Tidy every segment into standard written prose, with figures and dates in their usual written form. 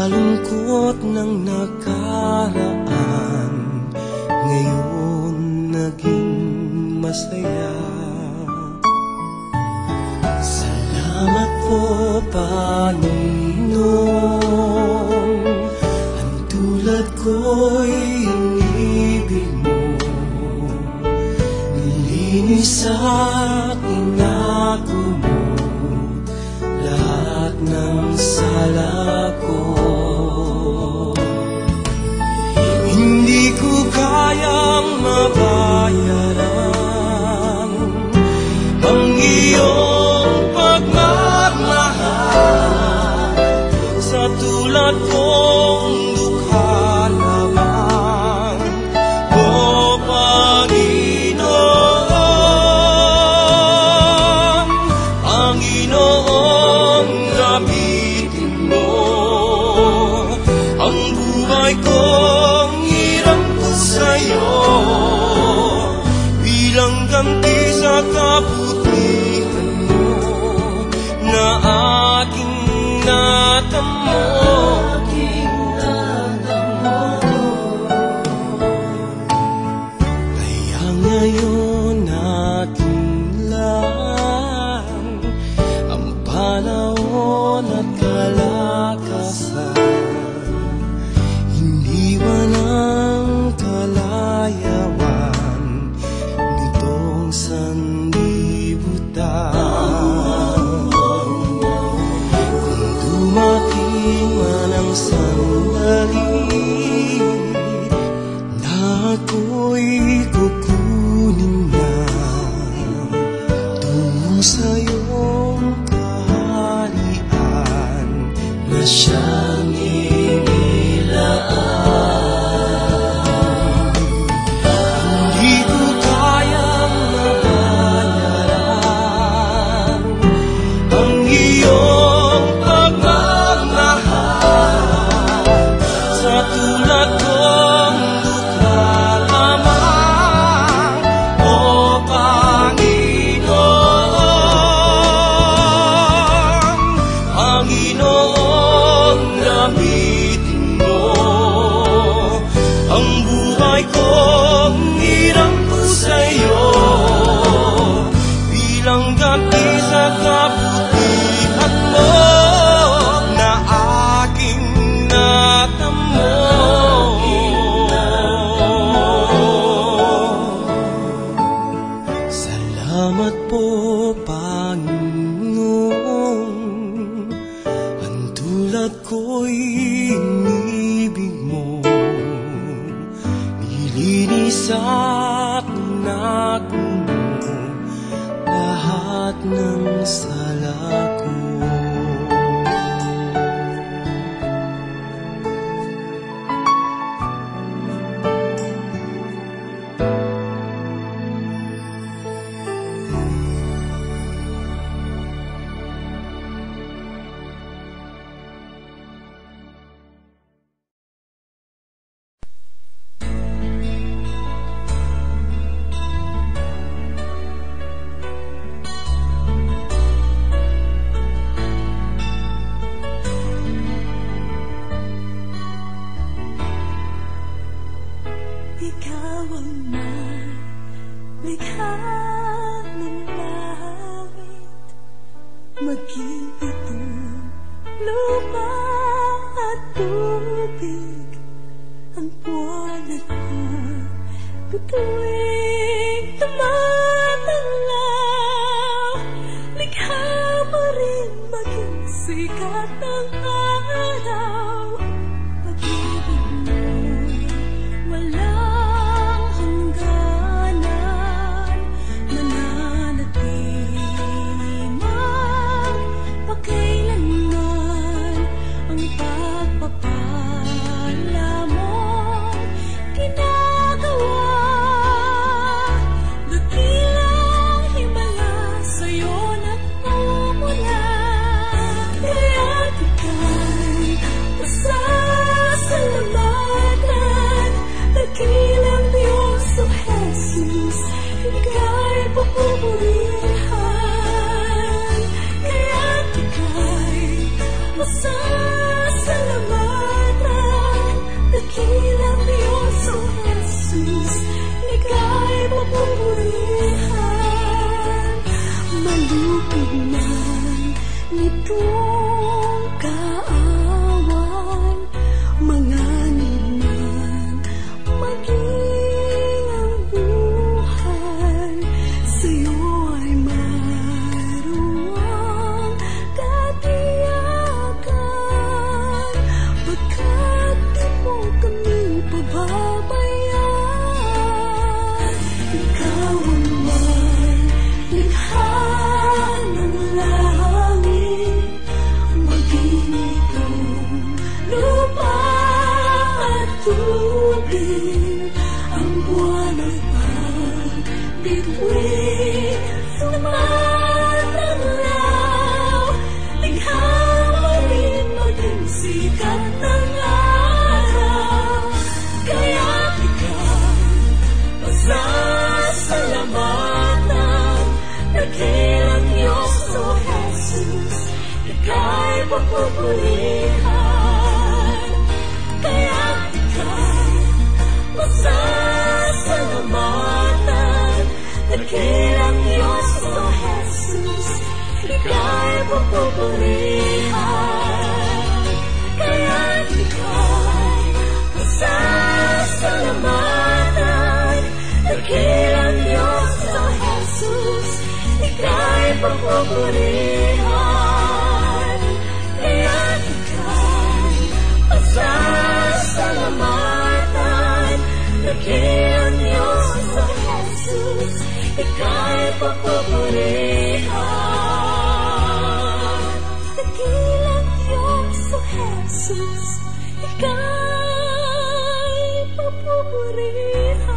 lungkot ng nakaraan, ngayon naging masaya. Salamat po, Panginoon, ang tulad ko'y inibig mo. Nilinis at inako mo lahat ng sala ko. Hindi ko kayang mabayaran ang iyong pagmamahal sa tulad kong dukha lamang, O Panginoon. Panginoon, nabitin mo ang buhay kong hiram ko sa'yo, bilang ganti sa kabutihan mo na aking natamo. Kaya ngayon aking lang ang panahon at kalakasan, hindi man ang kalayawan nitong sanlibutan. Kung dumating man ang sandali na ako'y kukunin na tungo sa iyong kaharian na siyang inilaan. Hindi ko kayang mabayaran ang iyong pagmamahal sa tulad kong dukha lamang, O Panginoon. Panginoon, nabitin mo ang buhay kong hiram ko sa'yo, bilang ganti sa kabutihan mo na aking natamo. Salamat po, Panginoon, ang tulad ko'y inibig mo. Nilinis at inako mo lahat ng sala ko. Ikaw ang likha ng langit, maging itong lupa at tubig, ang buwan at ang bituing tumatalaw. Likha mo rin maging sikat ng araw, pag-ibig mo'y walang hangganan, mananatili magpakailanman ang pagpapala mong ginagawa. Dakilang himala sa'yo nagmumula, kaya't ikaw man nitong kaawan, manganib man maging ang buhay, sa'yo ay mayroong katiyakan, pagkat di mo kami pababayaan. Ikaw ang may likha ng langit, maging itong lupa at tubig, ang buwan ay pagbituin, sumatanglaw, likha mo rin maging sikat ng araw. Kaya't ika'y pasasalamatan, dakilang Diyos, O Jesus, ika'y papupurihan. Kaya't ika'y pasasalamatan, dakilang Diyos, O Jesus, ika'y papupurihan. Kaya't ika'y pasasalamatan, dakilang Diyos, O Jesus, ika'y papupurihan. Kaya't ika'y pasasalamatan, dakilang Diyos, O Jesus, ika'y papupurihan. Dakilang Diyos, O Jesus, ika'y papupurihan.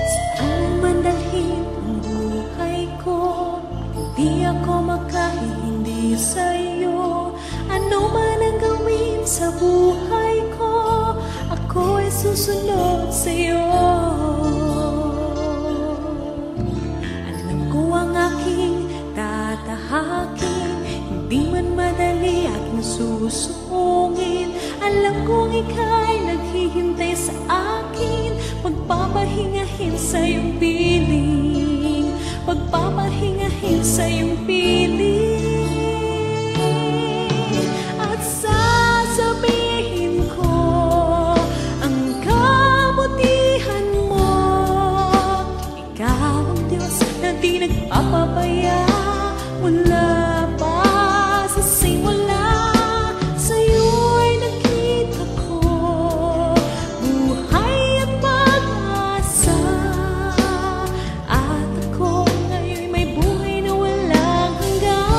Saan man dalhin ang buhay ko, hindi ako makahindi sa'yo. Ano man ang gawin sa buhay ko, ako ay susunod sa'yo. Alam ko ang aking tatahakin, hindi man madali aking susuungin. Alam kong ika'y naghihintay sa akin, pagpapahingahin sa iyong piling, pagpapahingahin sa iyong piling. At sasabihin ko ang kabutihan mo, ikaw ang Diyos na di nagpapabaya mula pa sa simula. Sa'yo'y nakita ko buhay at pag-asa, at ako ngayon may buhay na walang hanggan.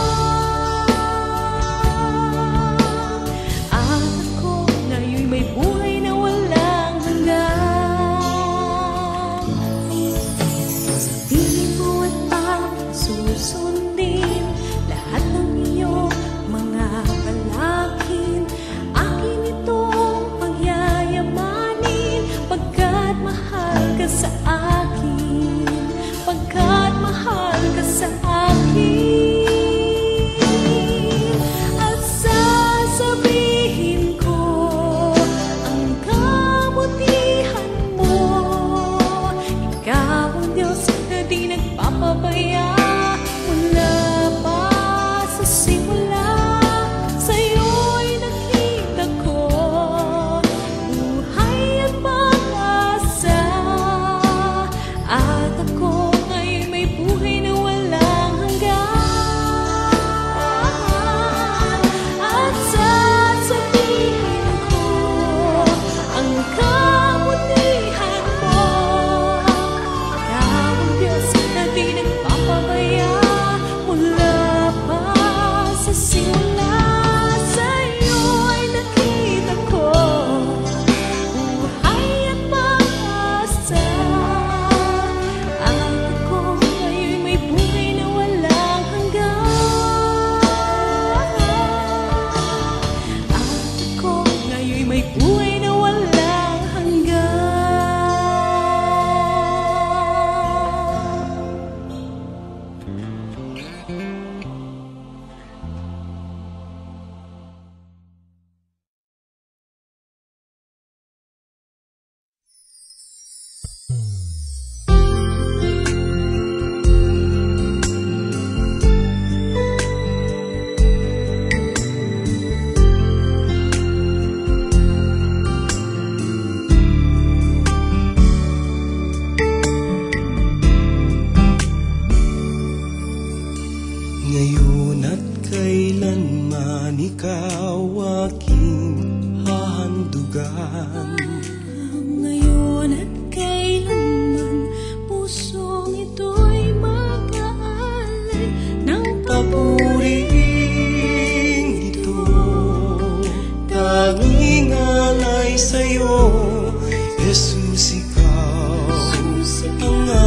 ikaw ang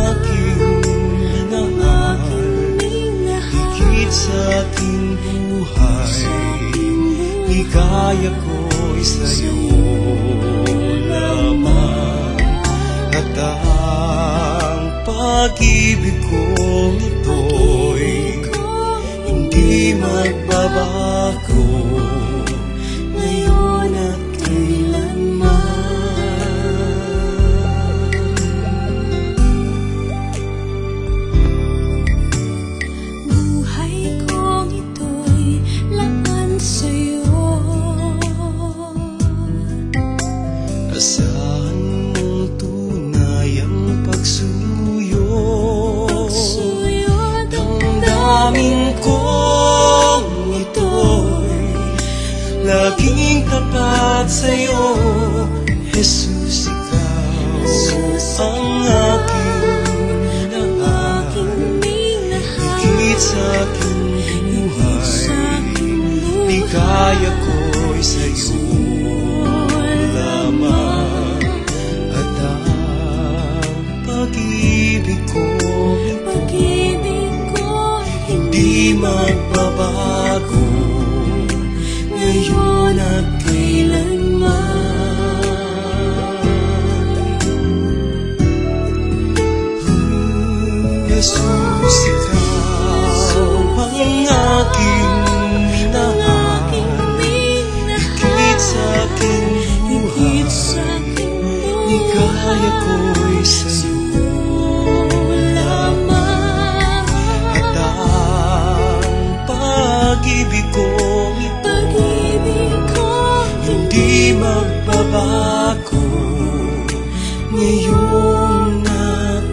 aking minahal, higit sa aking buhay. Ligaya ko'y sa'yo lamang, at ang pag-ibig kong ito'y hindi magbabago ngayon at kailanman. Buhay kong ito'y laman sa'yo. Asahan mong tunay ang pagsuyo. Damdamin kong ito'y laging tapat sa'yo. Jesus, ikaw ang aking minahal, higit sa aking buhay. Ligaya ko'y sa'yo lamang, at ang pag-ibig kong hindi magbabago ngayon at kailanman. Jesus, ikaw ang aking minahal, higit sa aking buhay. Ligaya ko'y sa'yo lamang, at ang pag-ibig kong ito'y hindi magbabago ngayon at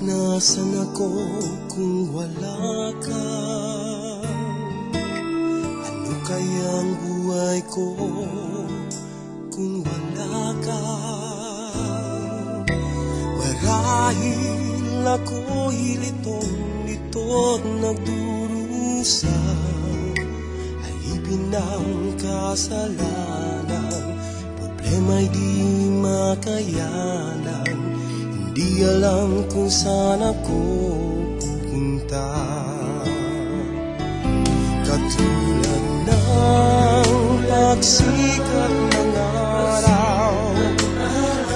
Nasaan ako kung wala ka? Ano kaya ang buhay ko kung wala ka? Marahil ako'y litong-lito't nagdurusa, alipin ng kasalanan, problema'y di makayanan. Di alam kung saan ako pupunta. Katulad ng pagsikat ng araw,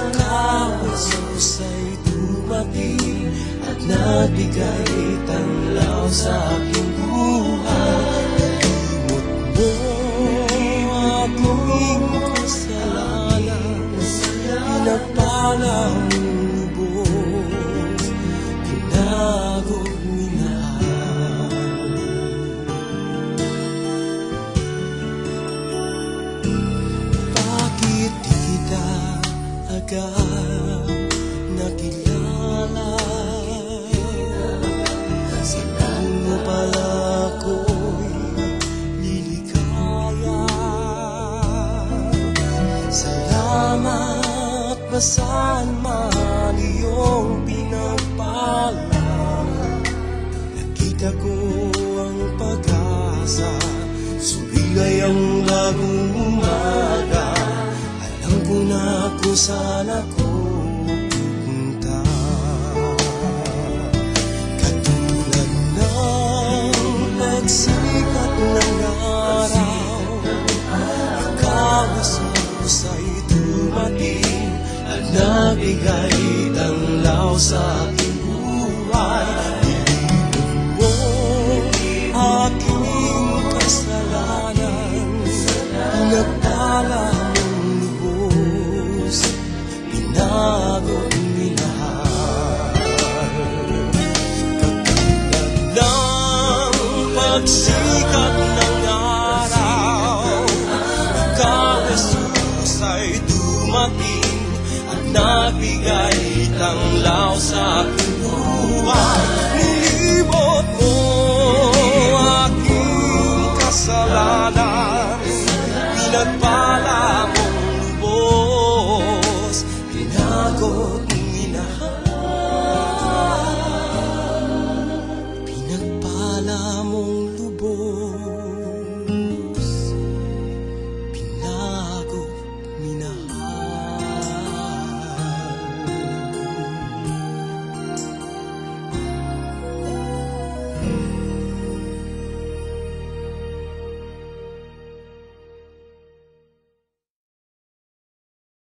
ikaw Jesus ay dumating at nagbigay tanglaw sa aking buhay. Nalimot mo aking kasalanan, pinagpala mo nakilala. Sa puno pala ko'y liligaya. Salamat ba saan man iyong pinagpala, nakita ko ang pag-asa, sumigay ang bagong umaga. Alam ko na kung saan ako pupunta. Katulad ng pagsikat ng araw, ikaw Jesus ay dumating at nabigay tanglaw sa aking buhay. Nilibot mo aking kasalanan, nagpala binago minahal. pagsikat ng araw, Ikaw, Jesus, ay dumating at nagbigay tanglaw sa aking buhay.